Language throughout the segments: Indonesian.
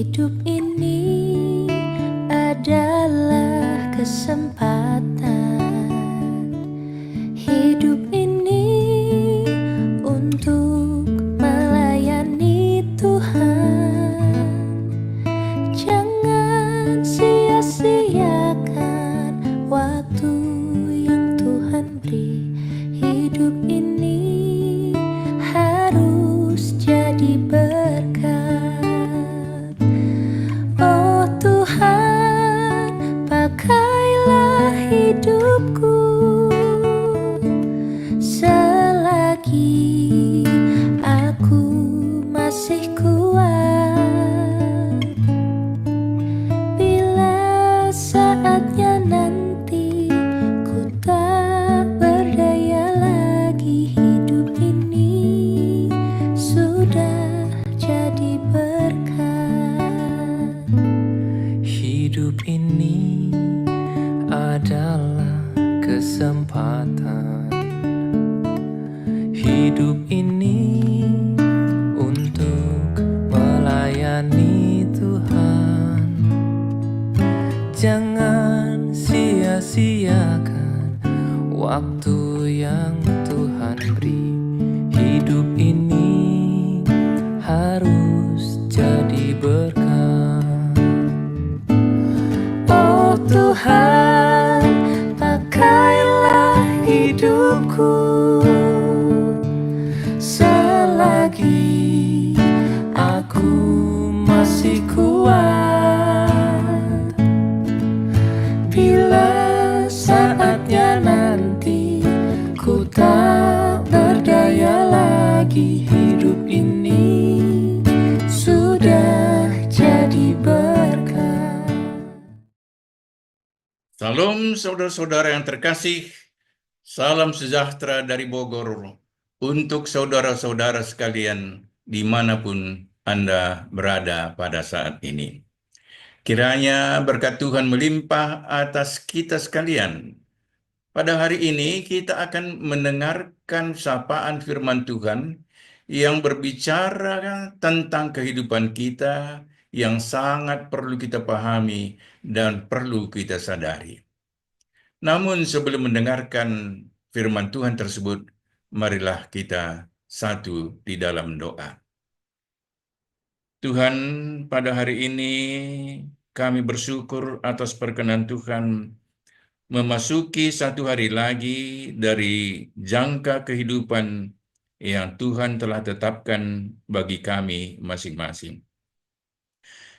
Hidup ini adalah kesempatan. Hidup ini untuk melayani Tuhan. Jangan sia-siakan waktu yang Tuhan beri. Hidup ini harus jadi berkat. Oh Tuhan, pakailah hidupku selagi aku masih kuat. Bila saatnya nanti ku tak berdaya lagi, hidup ini sudah jadi berkat. Hidup ini adalah kesempatan. Hidup ini untuk melayani Tuhan. Jangan sia-siakan waktu yang Tuhan beri. Hidup ini harus jadi berkat. Oh Tuhan, pakailah hidupku selagi aku masih kuat. Bila saatnya nanti ku tak berdaya lagi, hidup ini sudah jadi berkat. Salam saudara-saudara yang terkasih, salam sejahtera dari Bogor untuk saudara-saudara sekalian dimanapun Anda berada pada saat ini. Kiranya berkat Tuhan melimpah atas kita sekalian. Pada hari ini kita akan mendengarkan sapaan firman Tuhan yang berbicara tentang kehidupan kita yang sangat perlu kita pahami dan perlu kita sadari. Namun sebelum mendengarkan firman Tuhan tersebut, marilah kita satu di dalam doa. Tuhan, pada hari ini kami bersyukur atas perkenan Tuhan memasuki satu hari lagi dari jangka kehidupan yang Tuhan telah tetapkan bagi kami masing-masing.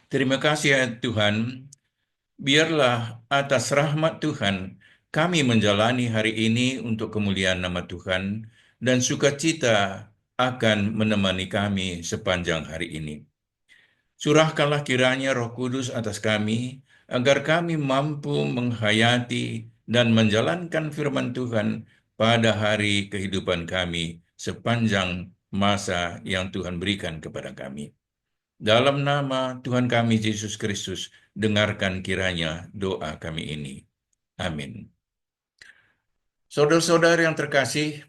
Terima kasih ya Tuhan, biarlah atas rahmat Tuhan kami menjalani hari ini untuk kemuliaan nama Tuhan dan sukacita akan menemani kami sepanjang hari ini. Curahkanlah kiranya Roh Kudus atas kami, agar kami mampu menghayati dan menjalankan firman Tuhan pada hari kehidupan kami sepanjang masa yang Tuhan berikan kepada kami. Dalam nama Tuhan kami Yesus Kristus, dengarkan kiranya doa kami ini. Amin. Saudara-saudara yang terkasih,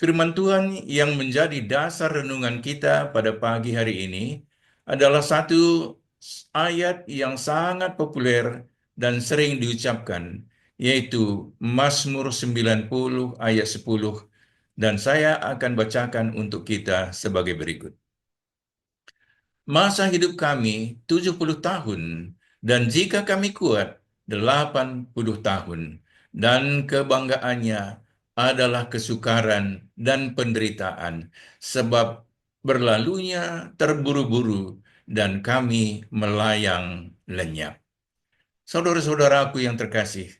firman Tuhan yang menjadi dasar renungan kita pada pagi hari ini adalah satu ayat yang sangat populer dan sering diucapkan, yaitu Mazmur 90 ayat 10, dan saya akan bacakan untuk kita sebagai berikut. Masa hidup kami 70 tahun, dan jika kami kuat 80 tahun, dan kebanggaannya adalah kesukaran dan penderitaan, sebab berlalunya terburu-buru dan kami melayang lenyap. Saudara-saudaraku yang terkasih,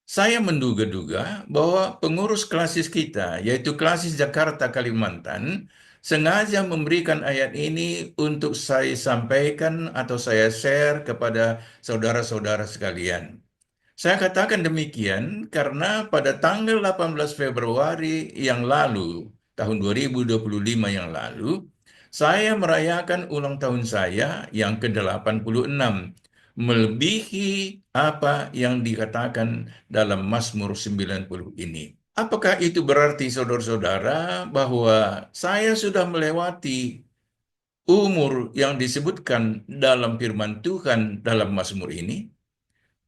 saya menduga-duga bahwa pengurus klasis kita, yaitu klasis Jakarta Kalimantan, sengaja memberikan ayat ini untuk saya sampaikan atau saya share kepada saudara-saudara sekalian. Saya katakan demikian karena pada tanggal 18 Februari yang lalu, tahun 2025 yang lalu, saya merayakan ulang tahun saya yang ke-86, melebihi apa yang dikatakan dalam Mazmur 90 ini. Apakah itu berarti saudara-saudara bahwa saya sudah melewati umur yang disebutkan dalam firman Tuhan dalam Mazmur ini?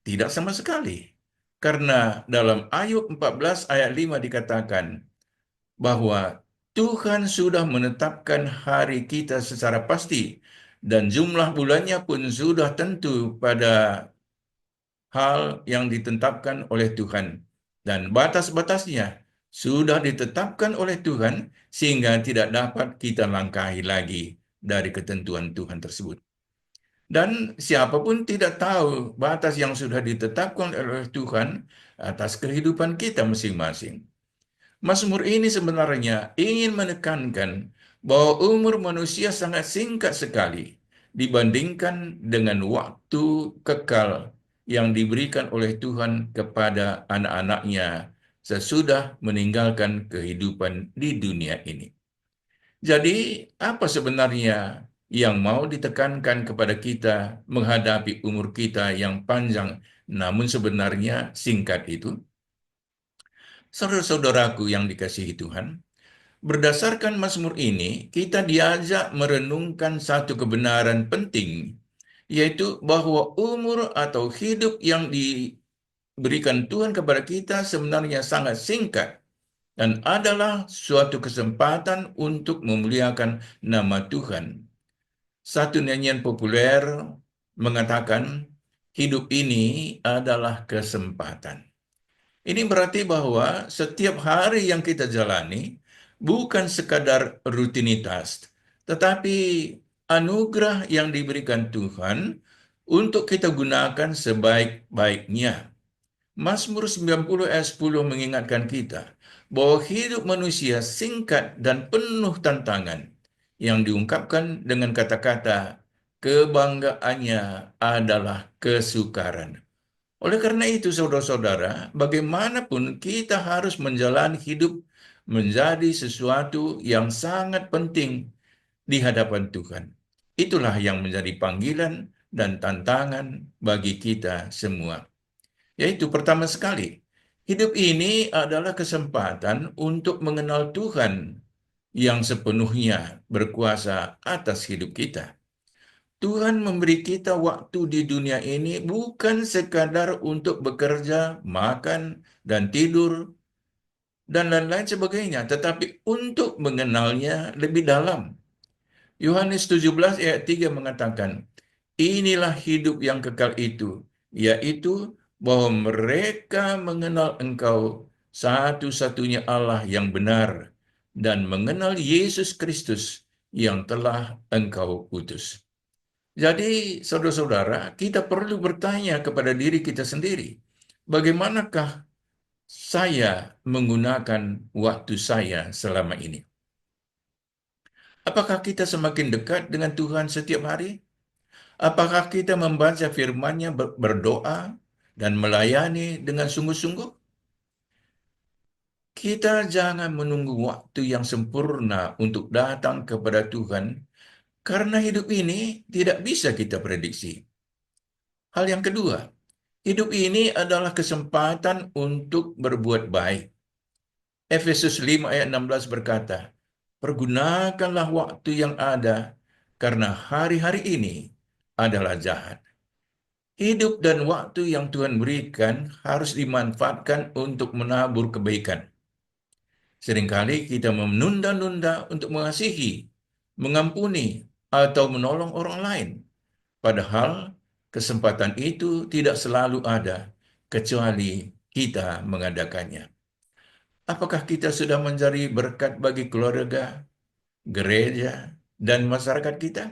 Tidak sama sekali. Karena dalam Ayub 14 ayat 5 dikatakan bahwa Tuhan sudah menetapkan hari kita secara pasti dan jumlah bulannya pun sudah tentu pada hal yang ditetapkan oleh Tuhan. Dan batas-batasnya sudah ditetapkan oleh Tuhan sehingga tidak dapat kita langkahi lagi dari ketentuan Tuhan tersebut. Dan siapapun tidak tahu batas yang sudah ditetapkan oleh Tuhan atas kehidupan kita masing-masing. Mazmur ini sebenarnya ingin menekankan bahwa umur manusia sangat singkat sekali dibandingkan dengan waktu kekal yang diberikan oleh Tuhan kepada anak-anaknya sesudah meninggalkan kehidupan di dunia ini. Jadi, apa sebenarnya yang mau ditekankan kepada kita menghadapi umur kita yang panjang namun sebenarnya singkat itu? Saudara-saudaraku yang dikasihi Tuhan, berdasarkan Mazmur ini, kita diajak merenungkan satu kebenaran penting, yaitu bahwa umur atau hidup yang diberikan Tuhan kepada kita sebenarnya sangat singkat dan adalah suatu kesempatan untuk memuliakan nama Tuhan. Satu nyanyian populer mengatakan, hidup ini adalah kesempatan. Ini berarti bahwa setiap hari yang kita jalani bukan sekadar rutinitas, tetapi anugerah yang diberikan Tuhan untuk kita gunakan sebaik-baiknya. Mazmur 90 ayat 10 mengingatkan kita bahwa hidup manusia singkat dan penuh tantangan yang diungkapkan dengan kata-kata kebanggaannya adalah kesukaran. Oleh karena itu, saudara-saudara, bagaimanapun kita harus menjalani hidup menjadi sesuatu yang sangat penting di hadapan Tuhan. Itulah yang menjadi panggilan dan tantangan bagi kita semua. Yaitu pertama sekali, hidup ini adalah kesempatan untuk mengenal Tuhan yang sepenuhnya berkuasa atas hidup kita. Tuhan memberi kita waktu di dunia ini bukan sekadar untuk bekerja, makan, dan tidur, dan lain-lain sebagainya, tetapi untuk mengenalnya lebih dalam. Yohanes 17 ayat 3 mengatakan, inilah hidup yang kekal itu, yaitu bahwa mereka mengenal Engkau, satu-satunya Allah yang benar, dan mengenal Yesus Kristus yang telah Engkau utus. Jadi, saudara-saudara, kita perlu bertanya kepada diri kita sendiri, bagaimanakah saya menggunakan waktu saya selama ini? Apakah kita semakin dekat dengan Tuhan setiap hari? Apakah kita membaca firman-Nya, berdoa, dan melayani dengan sungguh-sungguh? Kita jangan menunggu waktu yang sempurna untuk datang kepada Tuhan, karena hidup ini tidak bisa kita prediksi. Hal yang kedua, hidup ini adalah kesempatan untuk berbuat baik. Efesus 5 ayat 16 berkata, pergunakanlah waktu yang ada, karena hari-hari ini adalah jahat. Hidup dan waktu yang Tuhan berikan harus dimanfaatkan untuk menabur kebaikan. Seringkali kita menunda-nunda untuk mengasihi, mengampuni, atau menolong orang lain. Padahal kesempatan itu tidak selalu ada, kecuali kita mengadakannya. Apakah kita sudah menjadi berkat bagi keluarga, gereja, dan masyarakat kita?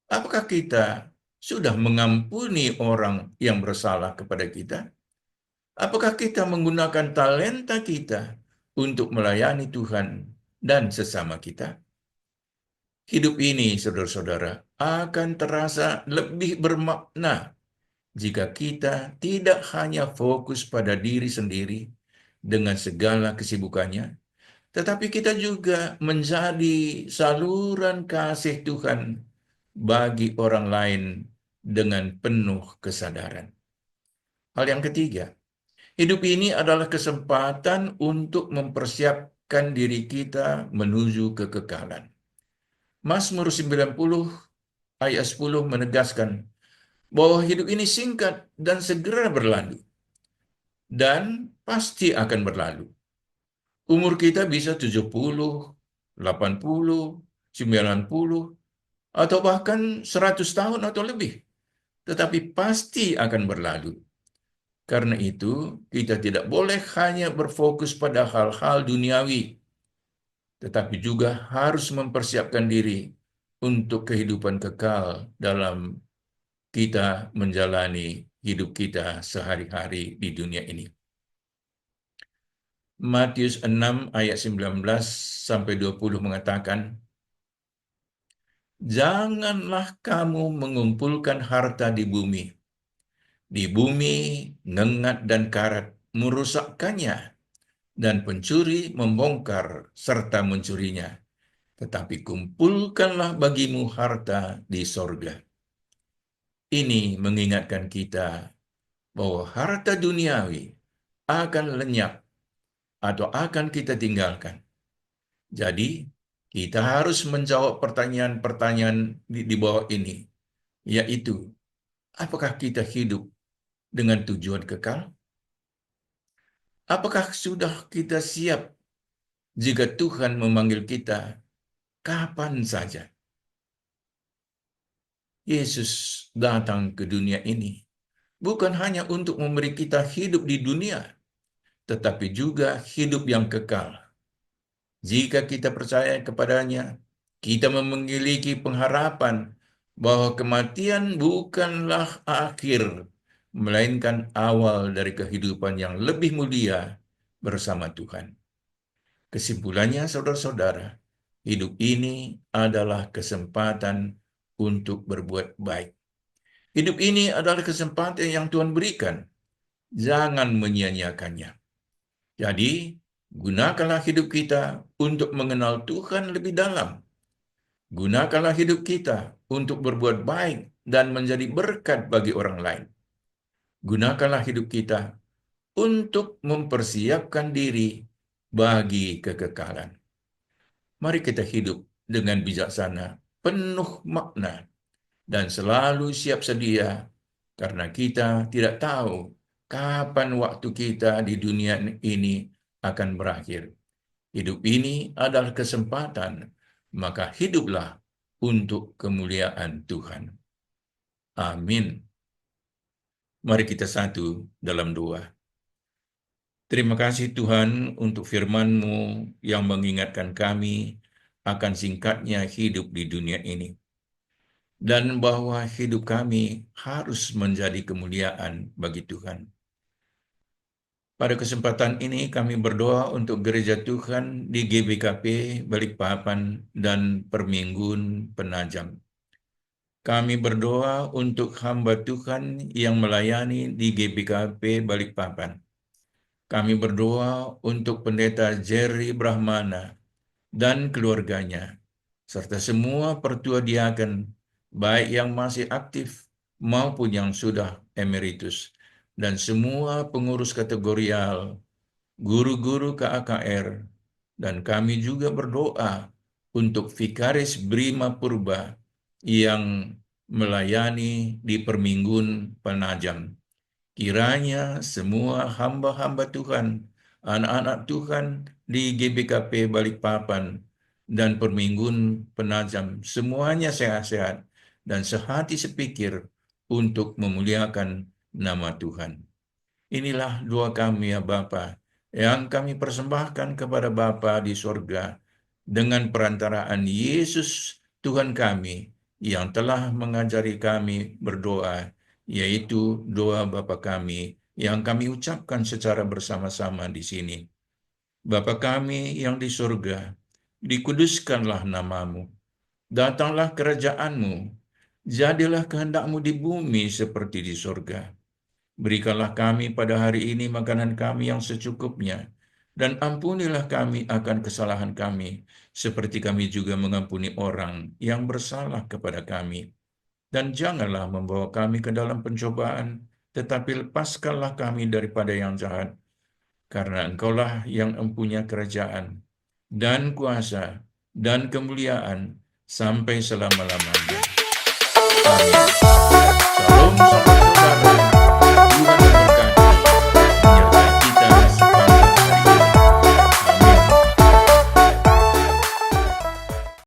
Apakah kita sudah mengampuni orang yang bersalah kepada kita? Apakah kita menggunakan talenta kita untuk melayani Tuhan dan sesama kita? Hidup ini, saudara-saudara, akan terasa lebih bermakna jika kita tidak hanya fokus pada diri sendiri dengan segala kesibukannya, tetapi kita juga menjadi saluran kasih Tuhan bagi orang lain dengan penuh kesadaran. Hal yang ketiga, hidup ini adalah kesempatan untuk mempersiapkan diri kita menuju kekekalan. Mazmur 90 ayat 10 menegaskan bahwa hidup ini singkat dan segera berlalu, dan pasti akan berlalu. Umur kita bisa 70, 80, 90, atau bahkan 100 tahun atau lebih, tetapi pasti akan berlalu. Karena itu, kita tidak boleh hanya berfokus pada hal-hal duniawi, tetapi juga harus mempersiapkan diri untuk kehidupan kekal dalam kita menjalani hidup kita sehari-hari di dunia ini. Matius 6 ayat 19 sampai 20 mengatakan, "Janganlah kamu mengumpulkan harta di bumi. Di bumi ngengat dan karat merusakkannya, dan pencuri membongkar serta mencurinya. Tetapi kumpulkanlah bagimu harta di sorga." Ini mengingatkan kita bahwa harta duniawi akan lenyap atau akan kita tinggalkan. Jadi, kita harus menjawab pertanyaan-pertanyaan di bawah ini, yaitu, apakah kita hidup dengan tujuan kekal? Apakah sudah kita siap jika Tuhan memanggil kita kapan saja? Yesus datang ke dunia ini bukan hanya untuk memberi kita hidup di dunia, tetapi juga hidup yang kekal. Jika kita percaya kepadanya, kita memiliki pengharapan bahwa kematian bukanlah akhir, melainkan awal dari kehidupan yang lebih mulia bersama Tuhan. Kesimpulannya, saudara-saudara, hidup ini adalah kesempatan untuk berbuat baik. Hidup ini adalah kesempatan yang Tuhan berikan. Jangan menyia-nyiakannya. Jadi, gunakanlah hidup kita untuk mengenal Tuhan lebih dalam. Gunakanlah hidup kita untuk berbuat baik dan menjadi berkat bagi orang lain. Gunakanlah hidup kita untuk mempersiapkan diri bagi kekekalan. Mari kita hidup dengan bijaksana, penuh makna, dan selalu siap sedia, karena kita tidak tahu kapan waktu kita di dunia ini akan berakhir. Hidup ini adalah kesempatan, maka hiduplah untuk kemuliaan Tuhan. Amin. Mari kita satu dalam doa. Terima kasih Tuhan untuk firman-Mu yang mengingatkan kami akan singkatnya hidup di dunia ini, dan bahwa hidup kami harus menjadi kemuliaan bagi Tuhan. Pada kesempatan ini kami berdoa untuk Gereja Tuhan di GBKP Balikpapan dan Perminggun Penajam. Kami berdoa untuk hamba Tuhan yang melayani di GBKP Balikpapan. Kami berdoa untuk Pendeta Jerry Brahmana dan keluarganya, serta semua pertua diaken, baik yang masih aktif maupun yang sudah emeritus, dan semua pengurus kategorial, guru-guru KAKR, dan kami juga berdoa untuk Vikaris Brima Purba yang melayani di Perminggun Penajam. Kiranya semua hamba-hamba Tuhan, anak-anak Tuhan di GBKP Balikpapan dan Perminggun Penajam, semuanya sehat-sehat dan sehati sepikir untuk memuliakan nama Tuhan. Inilah doa kami ya Bapa, yang kami persembahkan kepada Bapa di sorga dengan perantaraan Yesus Tuhan kami yang telah mengajari kami berdoa, yaitu doa Bapa kami yang kami ucapkan secara bersama-sama di sini. Bapa kami yang di surga, dikuduskanlah namamu, datanglah kerajaan-Mu, jadilah kehendak-Mu di bumi seperti di surga. Berikanlah kami pada hari ini makanan kami yang secukupnya, dan ampunilah kami akan kesalahan kami, seperti kami juga mengampuni orang yang bersalah kepada kami. Dan janganlah membawa kami ke dalam pencobaan, tetapi lepaskanlah kami daripada yang jahat, karena Engkaulah yang mempunyai kerajaan, dan kuasa, dan kemuliaan, sampai selama-lamanya. Amin. Shalom, saudara.